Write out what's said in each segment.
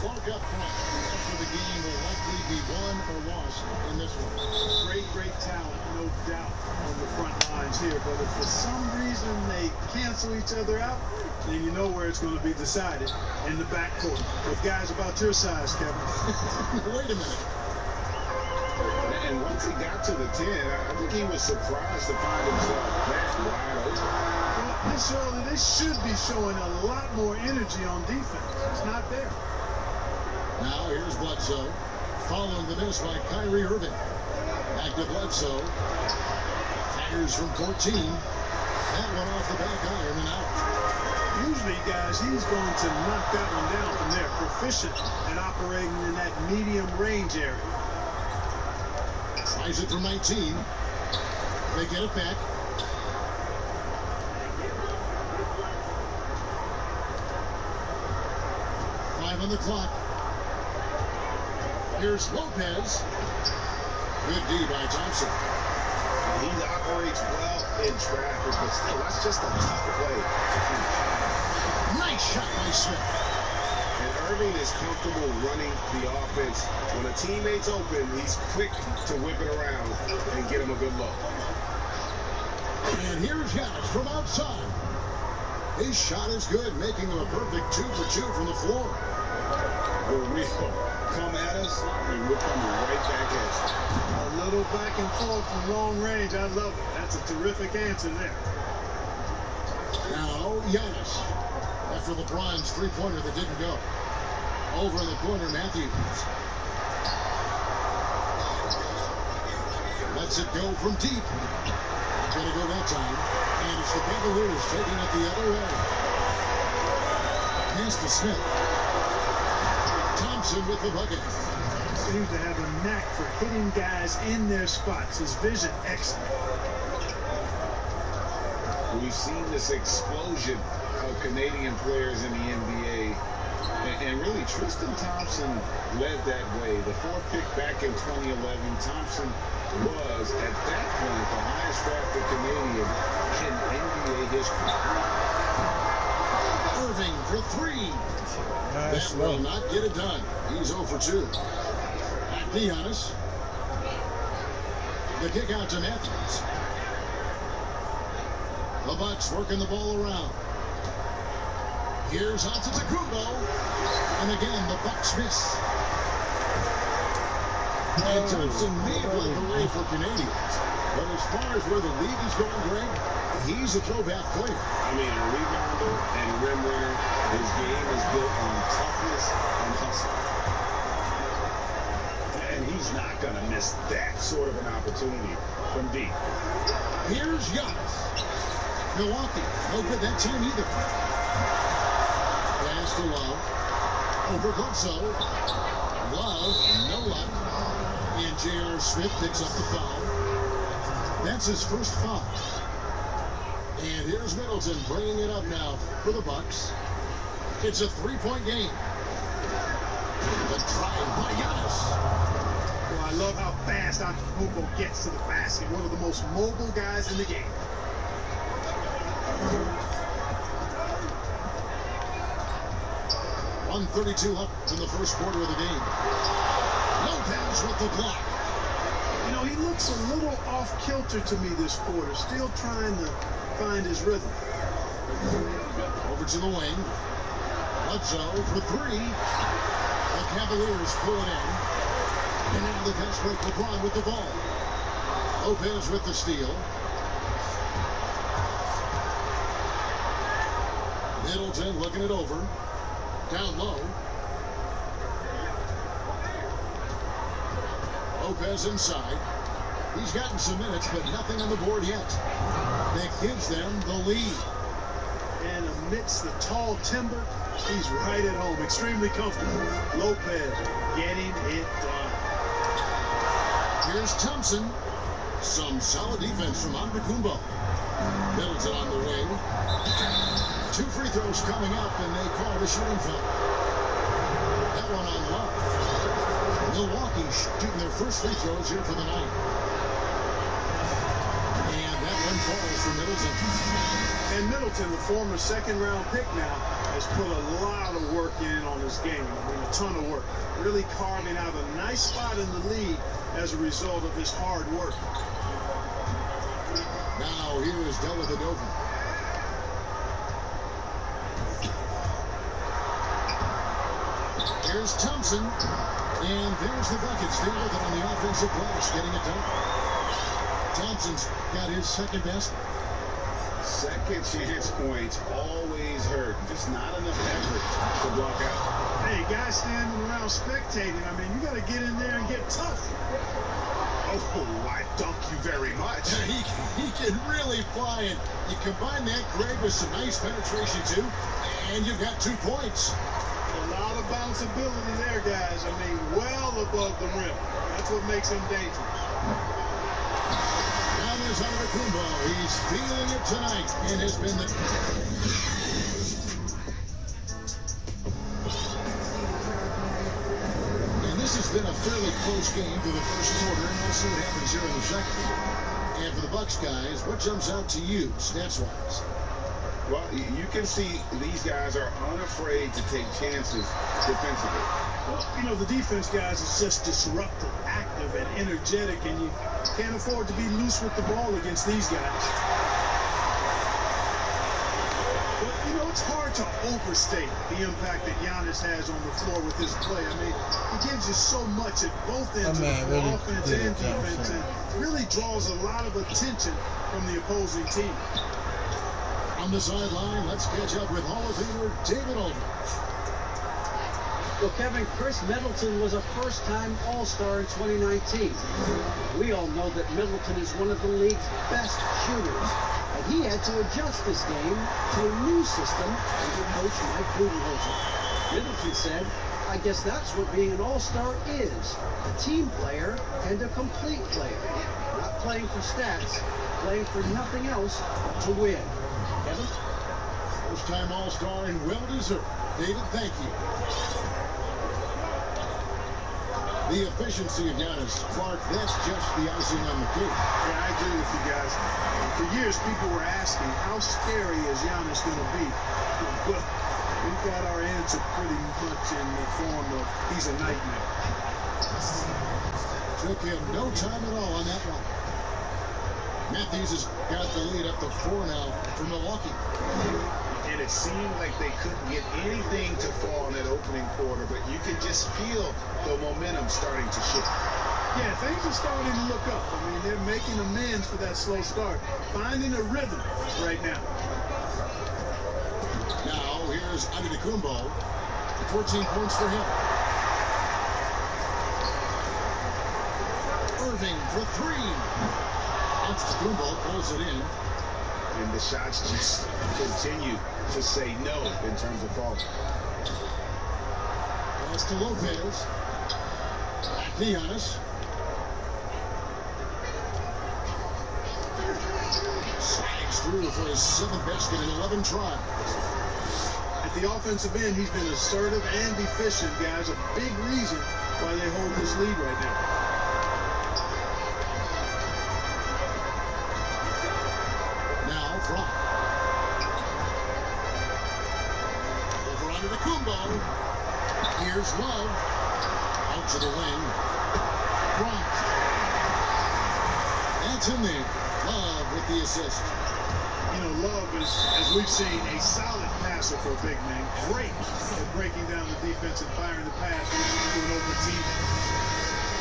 Cloak up front. After the game will likely be won or lost in this one. Great talent, no doubt, on the front lines here. But if for some reason they cancel each other out, then you know where it's going to be decided, in the backcourt with guys about your size, Kevin. Wait a minute. And once he got to the 10, I think he was surprised to find himself that wide open. Well, surely they should be showing a lot more energy on defense. It's not there. Now here's Bledsoe. Following the miss by Kyrie Irving. Back to Bledsoe. Fires from 14. That one off the back iron and out. Usually, guys, he's going to knock that one down from there. Proficient at operating in that medium range area. Tries it from 19. They get it back. Five on the clock. Here's Lopez. Good D by Thompson. He operates well in traffic, but still, that's just a tough play. Nice shot by Smith. And Irving is comfortable running the offense. When a teammate's open, he's quick to whip it around and get him a good look. And here's Giannis from outside. His shot is good, making him a perfect 2 for 2 from the floor. When we come at us, and we're coming right back at us. A little back and forth from long range. I love it. That's a terrific answer there. Now, Giannis. After LeBron's three-pointer that didn't go. Over in the corner, Matthews. Lets it go from deep. Gonna go that time. And it's the Cavaliers taking it the other way. Pass to Smith. Thompson with the bucket. Seems to have a knack for hitting guys in their spots. His vision, excellent. We've seen this explosion of Canadian players in the NBA. And really, Tristan Thompson led that way. The fourth pick back in 2011, Thompson was, at that point, the highest drafted Canadian in NBA history. Irving for three. That will not get it done. He's 0 for 2. Back to Giannis. The kick out to Matthews. The Bucks working the ball around. Here's Antetokounmpo. And again, the Bucks miss. And Thompson may have led the way for Canadians. But as far as where the league is going, Greg, he's a throwback player. I mean, a rebounder and rim runner. His game is built on toughness and hustle. And he's not going to miss that sort of an opportunity from deep. Here's Giannis. Milwaukee, no good that time either. Pass to Love. Over Bledsoe. Love, no luck. And J.R. Smith picks up the foul. That's his first foul. And here's Middleton bringing it up now for the Bucks. It's a three-point game. The drive by Giannis. Well, I love how fast Antetokounmpo gets to the basket. One of the most mobile guys in the game. 1:32 up in the first quarter of the game. Lopez with the block. You know, he looks a little off-kilter to me this quarter. Still trying to find his rhythm. Over to the wing. Bledsoe for three. The Cavaliers pull it in. And now the fast break. LeBron with the ball. Lopez with the steal. Middleton looking it over. Down low. Lopez inside. He's gotten some minutes, but nothing on the board yet. That gives them the lead. And amidst the tall timber, he's right at home. Extremely comfortable. Lopez getting it done. Here's Thompson. Some solid defense from Antetokounmpo. Middleton on the wing. 2 free throws coming up, and they call the shooting foul. That one on Love. Milwaukee shooting their first free throws here for the night. And that one falls for Middleton. And Middleton, the former second-round pick now, has put a lot of work in on his game. I mean, a ton of work. Really carving out a nice spot in the league as a result of his hard work. Now here is Dellavedova. Here's Thompson. And there's the bucket. Stay with it on the offensive glass, getting it done. Thompson's got his second basket. Second chance points always hurt. Just not enough effort to block out. Hey, guys standing around spectating, I mean, you got to get in there and get tough. Oh, I dunk you very much. He can really fly, and you combine that, Greg, with some nice penetration, too, and you've got 2 points. A lot of bounceability there, guys. I mean, well above the rim. That's what makes him dangerous. Now there's Antetokounmpo. He's feeling it tonight and has been the... And this has been a fairly close game for the first quarter, and we'll see what happens here in the second. And for the Bucks guys, what jumps out to you, stats-wise? Well, you can see these guys are unafraid to take chances defensively. Well, you know, the defense, guys, is just disruptive, active, and energetic, and you can't afford to be loose with the ball against these guys. But, you know, it's hard to overstate the impact that Giannis has on the floor with his play. I mean, he gives you so much at both ends of the floor, offense and defense, and really draws a lot of attention from the opposing team. On the sideline, let's catch up with Hall of Famer David Aldridge. Well, Kevin, Chris Middleton was a first-time All-Star in 2019. We all know that Middleton is one of the league's best shooters, and he had to adjust this game to a new system under coach Mike Budenholzer. Middleton said, "I guess that's what being an All-Star is, a team player and a complete player. Not playing for stats, playing for nothing else but to win." Kevin? First-time All-Star and well-deserved. David, thank you. The efficiency of Giannis, Clark, that's just the icing on the cake. Yeah, I agree with you guys. For years, people were asking, how scary is Giannis going to be? But we've got our answer pretty much in the form of he's a nightmare. Took him no time at all on that one. Matthews has got the lead up to 4 now for Milwaukee. And it seemed like they couldn't get anything to fall in that opening quarter, but you can just feel the momentum starting to shift. Yeah, things are starting to look up. I mean, they're making amends for that slow start, finding a rhythm right now. Now, here's Antetokounmpo. 14 points for him. Irving for 3. Antetokounmpo pulls it in. And the shots just continue to say no in terms of falling. Pass to Lopez. Back to Giannis. Slides through for his 7th basket in 11 tries. At the offensive end, he's been assertive and efficient, guys. A big reason why they hold this lead right now. Over under the Kumbo. Here's Love. Out to the wing. Bryant. That's in there. Love with the assist. You know, Love is, as we've seen, a solid passer for a big man. Great at breaking down the defense and firing the pass to an open team.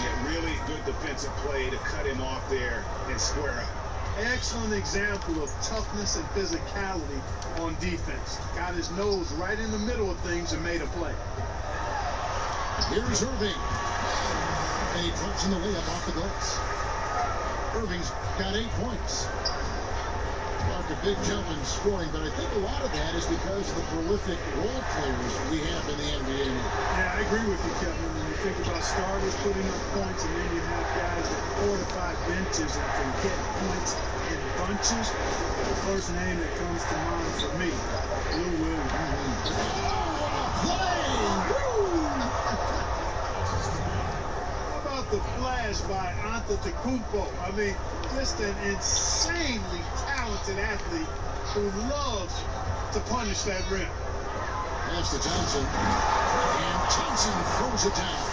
Yeah, really good defensive play to cut him off there and square up. Excellent example of toughness and physicality on defense. Got his nose right in the middle of things and made a play. Here's Irving. And he drops in the layup off the glass. Irving's got 8 points. Clark, a big jump in scoring, but I think a lot of that is because of the prolific role players we have in the NBA now. Yeah, I agree with you, Kevin. When you think about starters putting up points, and then you have guys that fortify benches and can get points in bunches, the first name that comes to mind for me, Lou Williams. How about the flash by Antetokounmpo. I mean, just an insanely talented athlete who loves to punish that rim. Pass to Thompson. And Thompson throws it down.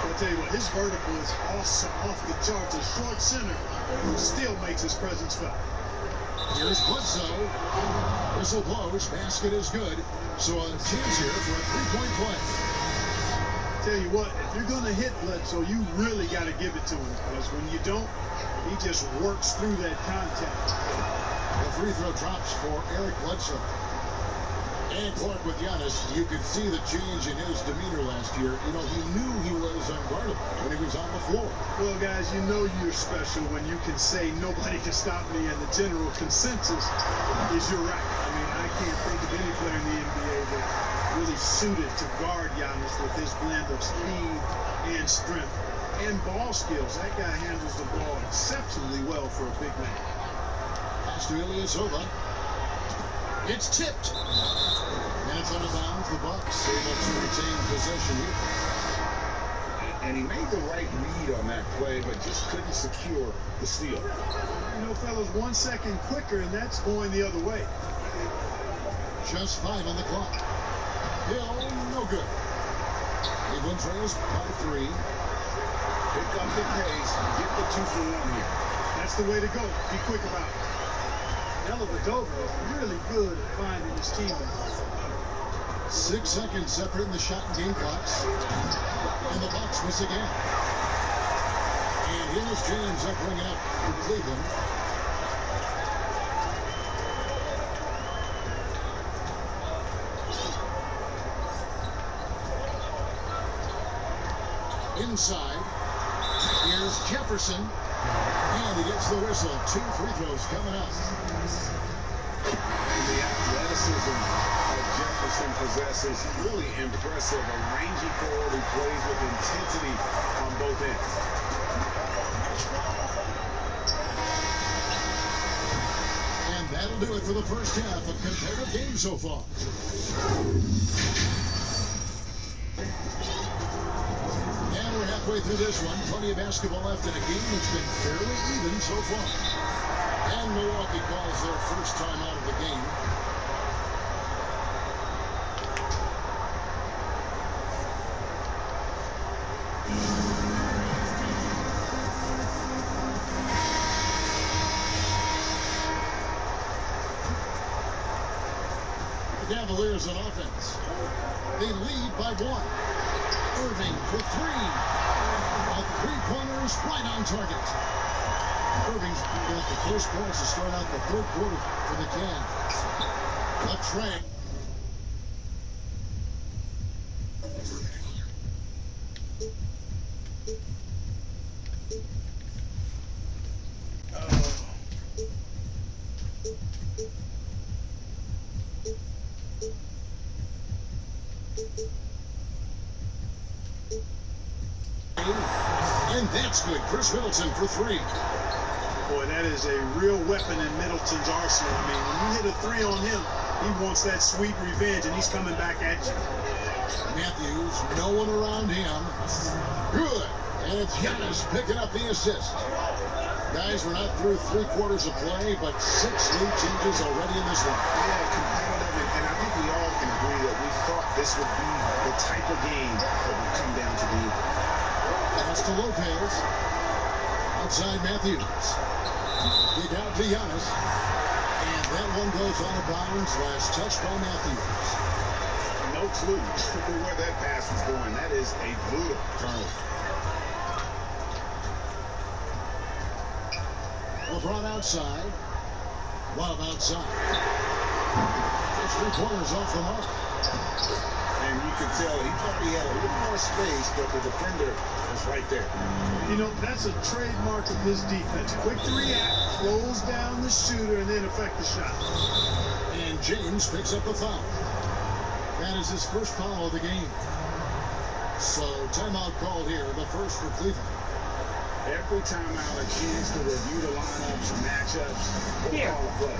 I'll tell you what, his vertical is awesome, off the charts. A short center who still makes his presence felt. Here's Bledsoe. Whistle blows. Basket is good. So a chance here for a three-point play. Tell you what, if you're going to hit Bledsoe, you really got to give it to him, because when you don't, he just works through that contact. The free throw drops for Eric Bledsoe. And Clark with Giannis, you could see the change in his demeanor last year. You know, he knew he was unguardable when he was on the floor. Well, guys, you know you're special when you can say nobody can stop me, and the general consensus is you're right. I mean, I can't think of any player in the NBA that really suited to guard Giannis with his blend of speed and strength and ball skills. That guy handles the ball exceptionally well for a big man. Pass to Ilyasova. It's tipped. And it's out of bounds. The Bucks able to retain possession here. And he made the right read on that play, but just couldn't secure the steal. You know, fellas, 1 second quicker, and that's going the other way. Just 5 on the clock. Hill, no good. Cleveland trails by 3. Pick up the pace, get the 2 for 1 here. That's the way to go. Be quick about it. Dellavedova is really good at finding his teammates. 6 seconds separating the shot and game clocks. And the Bucks miss again. And here's James up bringing up for Cleveland. Inside. Here's Jefferson. And he gets the whistle. 2 free throws coming up. And the athleticism that Jefferson possesses, really impressive. A rangy forward who plays with intensity on both ends. And that'll do it for the first half of competitive game so far. And we're halfway through this one. Plenty of basketball left in a game that's been fairly even so far. And Milwaukee calls their first time out of the game. The Cavaliers on offense. They lead by 1. Irving for 3. A three-pointers right on target. Irving's got the first points to start out the third quarter for the Cavs. A track. And that's good. Chris Middleton for 3. Boy, that is a real weapon in Middleton's arsenal. I mean, when you hit a 3 on him, he wants that sweet revenge, and he's coming back at you. Matthews, no one around him. Good. And it's Giannis picking up the assist. Guys, we're not through 3 quarters of play, but 6 lead changes already in this one. Yeah, competitive, and I think we all can agree that we thought this would be the type of game that would come down to the end. Pass to Lopez. Outside Matthews. Kick out to Giannis. And that one goes out of bounds. Last touch by Matthews. No clue where that pass was going. That is a brutal turn. LeBron outside. Love outside. It's 3 corners off the mark. And you could tell he thought he had a little more space, but the defender was right there. You know, that's a trademark of his defense. Quick to react, close down the shooter, and then affect the shot. And James picks up the foul. That is his first foul of the game. So timeout called here, the first for Cleveland. Every time out, a chance to review the lineups, matchups, we'll call a play.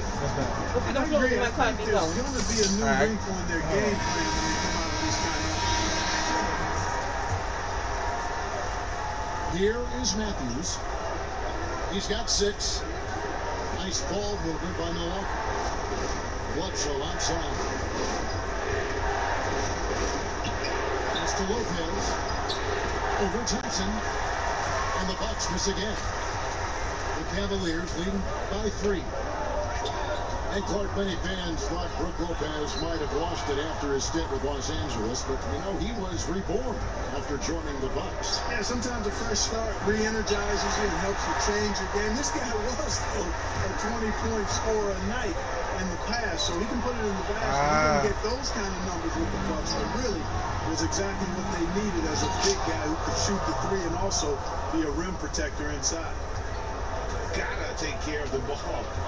I agree. I think there's going to be a new wrinkle in their game plan when they come out of these timeouts. Here is Matthews. He's got 6. Nice ball movement by Milwaukee. Bledsoe outside. Pass to Lopez. Over Thompson. And the Bucks miss again. The Cavaliers leading by 3. And Clark, many fans thought Brook Lopez might have lost it after his stint with Los Angeles, but you know, he was reborn after joining the Bucks. Yeah, sometimes a fresh start re-energizes you and helps you change your game. This guy was a 20-point scorer a night in the past, so he can put it in the basket. He didn't get those kind of numbers with the Bucks, but really was exactly what they needed as a big guy who could shoot the 3 and also be a rim protector inside. Gotta take care of the ball.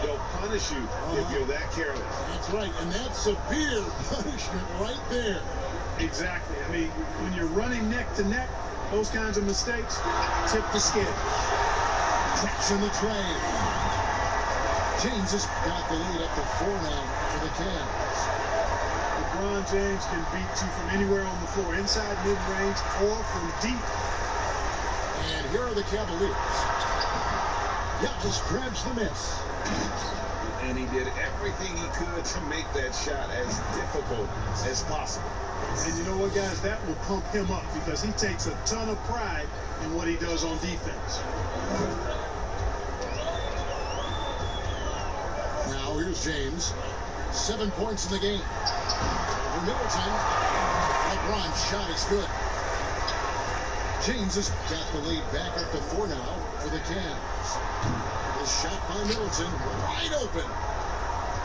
They'll punish you if you're that careless. That's right, and that's severe punishment right there. Exactly. I mean, when you're running neck to neck, those kinds of mistakes tip the scale. Traps in the tray. James has got the lead up to 4 now for the Cavs. LeBron James can beat you from anywhere on the floor, inside, mid-range, or from deep. And here are the Cavaliers. Giannis grabs the miss. And he did everything he could to make that shot as difficult as possible. And you know what, guys? That will pump him up because he takes a ton of pride in what he does on defense. Now here's James. 7 points in the game. Over Middleton. LeBron's shot is good. James has got the lead back up to 4 now for the Cavs. The shot by Middleton, wide open.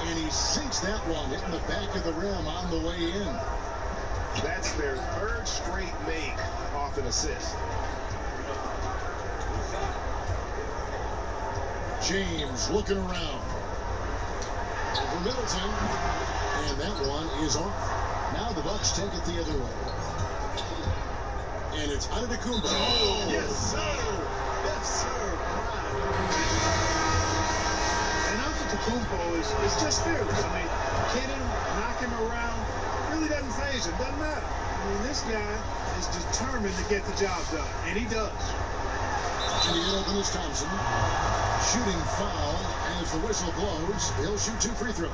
And he sinks that one, hitting the back of the rim on the way in. That's their 3rd straight make off an assist. James looking around. Over Middleton. And that one is off. Now the Bucks take it the other way. And it's Antetokounmpo. Oh, yes, sir. Yes, sir. And Antetokounmpo is just fearless. I mean, hit him, knock him around, really doesn't faze him. Doesn't matter. I mean, this guy is determined to get the job done, and he does. And the open is Thompson. Shooting foul as the whistle blows. He'll shoot 2 free throws.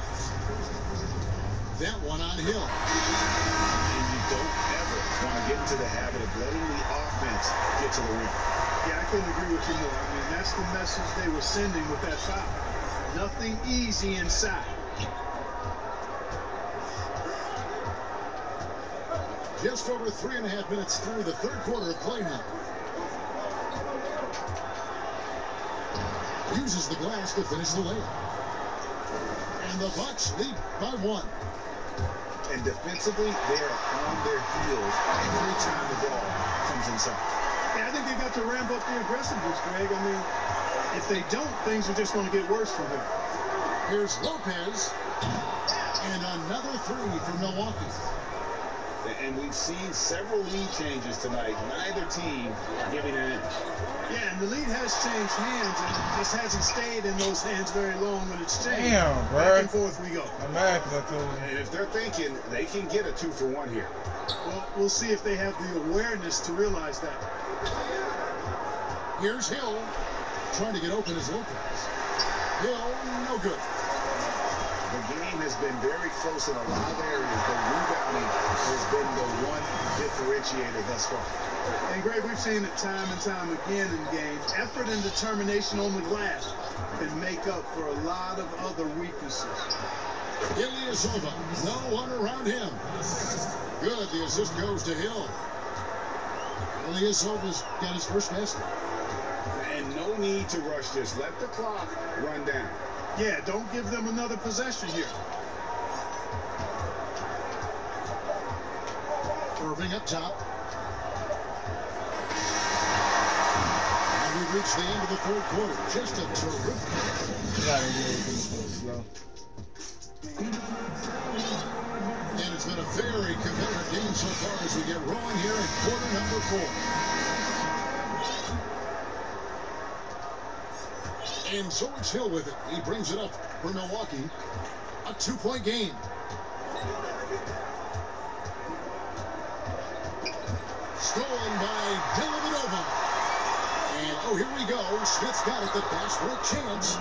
That one on Hill. And you don't ever want to get into the habit of letting the offense get to the rim. Yeah, I couldn't agree with you more. I mean, that's the message they were sending with that foul. Nothing easy inside. Just over 3.5 minutes through the 3rd quarter of play now. Uses the glass to finish the layup. And the Bucks lead by 1. And defensively, they are on their heels every time the ball comes inside. Yeah, I think they got to ramp up the aggressiveness, Greg. I mean, if they don't, things are just going to get worse from here. Here's Lopez. And another 3 for Milwaukee. And we've seen several lead changes tonight. Neither team giving an inch. Yeah, and the lead has changed hands, and it just hasn't stayed in those hands very long when it's changed. Damn, bro. Back and forth we go. I'm mad because I told you. And if they're thinking they can get a 2-for-1 here. Well, we'll see if they have the awareness to realize that. Here's Hill. Trying to get open as Lopez. Hill, no good. The game has been very close in a lot of areas, but rebounding has been the one differentiator thus far. And Greg, we've seen it time and time again in games. Effort and determination on the glass can make up for a lot of other weaknesses. Ilyasova, no one around him. Good, the assist goes to Hill. Ilyasova's got his first basket. And no need to rush this. Let the clock run down. Yeah, don't give them another possession here. Irving up top. And we've reached the end of the 3rd quarter. Just a terrific. You gotta really do so slow. And it's been a very competitive game so far as we get rolling here in quarter number 4. And so it's Hill with it. He brings it up for Milwaukee. A 2-point game. Stolen by Dellavedova. And, oh, here we go. Smith's got it. The pass for a chance.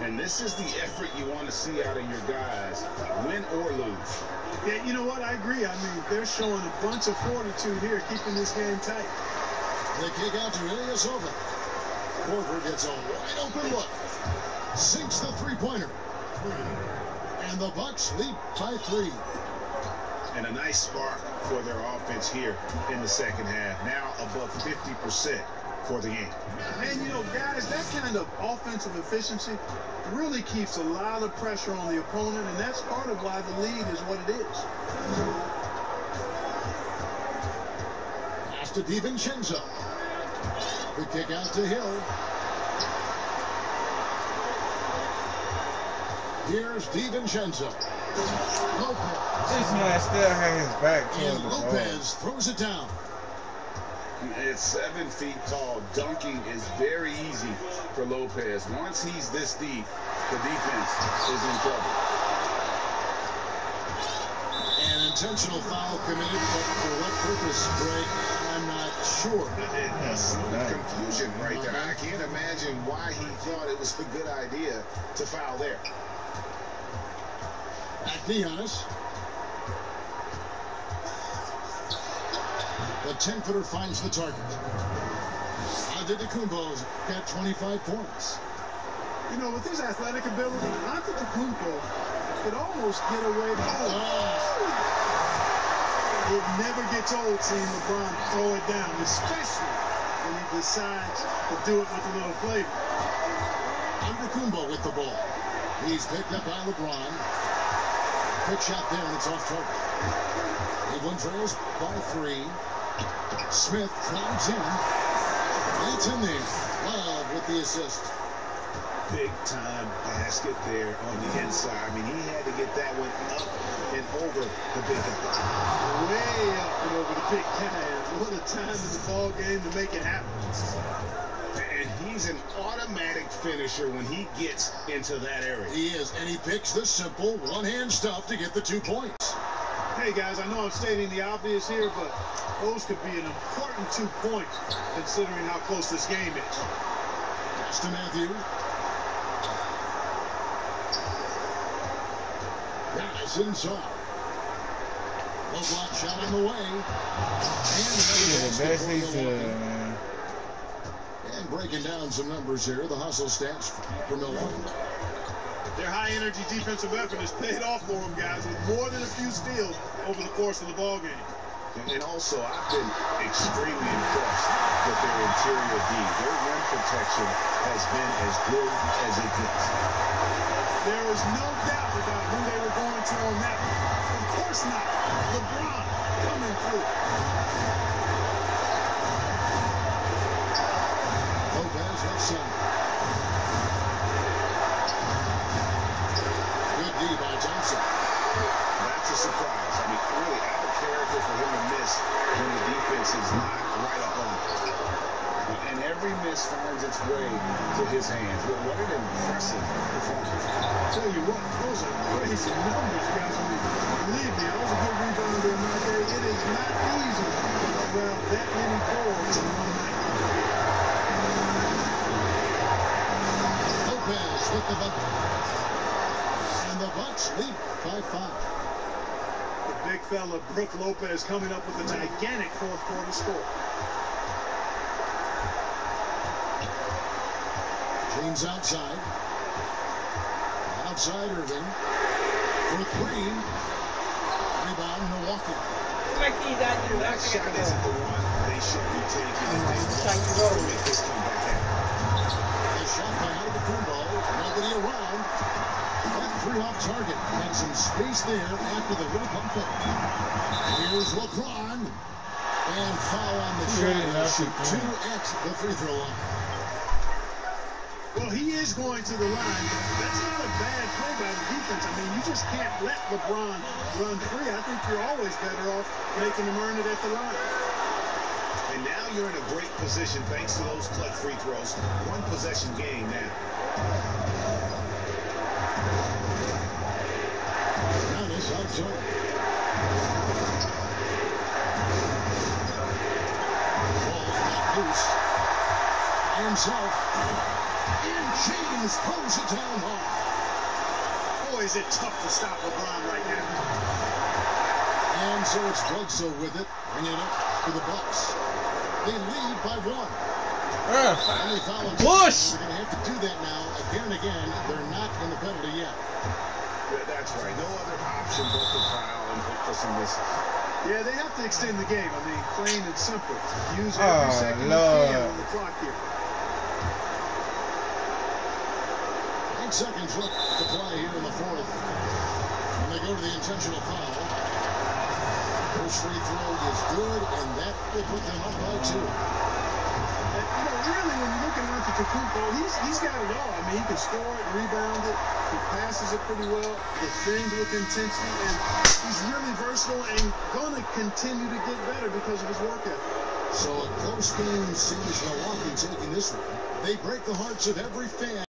And this is the effort you want to see out of your guys, win or lose. Yeah, you know what? I agree. I mean, they're showing a bunch of fortitude here, keeping this game tight. The kick out to Ilyasova. Korver gets a wide open look. Sinks the three-pointer. And the Bucks lead by 3. And a nice spark for their offense here in the second half. Now above 50% for the game. And, you know, guys, that kind of offensive efficiency really keeps a lot of pressure on the opponent, and that's part of why the lead is what it is. Pass to DiVincenzo. The kick out to Hill. Here's DiVincenzo. Lopez. This man still had his back toward And the ball. Lopez throws it down. At 7 feet tall, dunking is very easy for Lopez. Once he's this deep, the defense is in trouble. An intentional foul committed, but for what purpose, Greg, I'm not sure. It's confusion right there. I can't imagine why he thought it was a good idea to foul there. Giannis. The 10-footer finds the target. Antetokounmpo's got 25 points. You know, with his athletic ability, Antetokounmpo could almost get away with it. It never gets old seeing LeBron throw it down, especially when he decides to do it with a little flavor. Antetokounmpo with the ball. He's picked up by LeBron. Quick shot there, and it's off target. Cleveland trails by 3. Smith climbs in. And it's in there. Love with the assist. Big time basket there on the inside. I mean, he had to get that one up and over the big guy. Way up and over the big guy. What a time in the ball game to make it happen. And he's an automatic finisher when he gets into that area. He is, and he picks the simple one-hand stuff to get the 2 points. Hey, guys, I know I'm stating the obvious here, but those could be an important 2 points considering how close this game is. Pass to Matthew. Nice inside. Low block shot on the way. And breaking down some numbers here. The hustle stats for Milwaukee. Their high-energy defensive effort has paid off for them, guys, with more than a few steals over the course of the ball game. And also, I've been extremely impressed with their interior D. Their rim protection has been as good as it gets. There is no doubt about who they were going to on that one. Of course not. LeBron coming through. Lopez left center. Good D by Johnson. That's a surprise. I mean, really out of character for him to miss when the defense is not right up on him. And every miss finds its way to his hands. Well, what an impressive performance. I'll tell you what, those are crazy numbers, guys. I mean, believe me, I was a good rebounder in my day. It is not easy to grab that many boards in one night. Lopez with the bucket. And the Bucks lead by 5. The big fella, Brook Lopez, coming up with a gigantic fourth-quarter score. James outside. Outside Irving. For 3. Rebound Milwaukee. That shot isn't the one they should be taking if they want to make this comeback happen. A shot by Antetokounmpo. Nobody around. That 3 off target. Had some space there after the little pump fake. Here's LeBron. And foul on the shot. Shoot 2 at the free throw line. Well, he is going to the line. That's not a bad play by the defense. I mean, you just can't let LeBron run free. I think you're always better off making him earn it at the line. And now you're in a great position thanks to those clutch free throws. 1 possession game now. Giannis outside. Ball's not loose. by himself. And James throws it down hard. Boy, is it tough to stop LeBron right now. And so it's Bledsoe with it, bringing it up for the Bucks. They lead by 1. And they foul him. Push! They're going to have to do that now again and again. They're not in the penalty yet. Yeah, that's right. No other option but to foul and hope for some misses. Yeah, they have to extend the game. I mean, plain and simple. Use every second you can on the clock here. 8 seconds left to play here in the 4th. And they go to the intentional foul. First free throw is good, and that will put them up by 2. Really, when you're looking at Antetokounmpo, he's got it all. I mean, he can score it, rebound it, he passes it pretty well, defends with intensity, and he's really versatile and going to continue to get better because of his work ethic. So a close game sees Milwaukee taking this one. They break the hearts of every fan.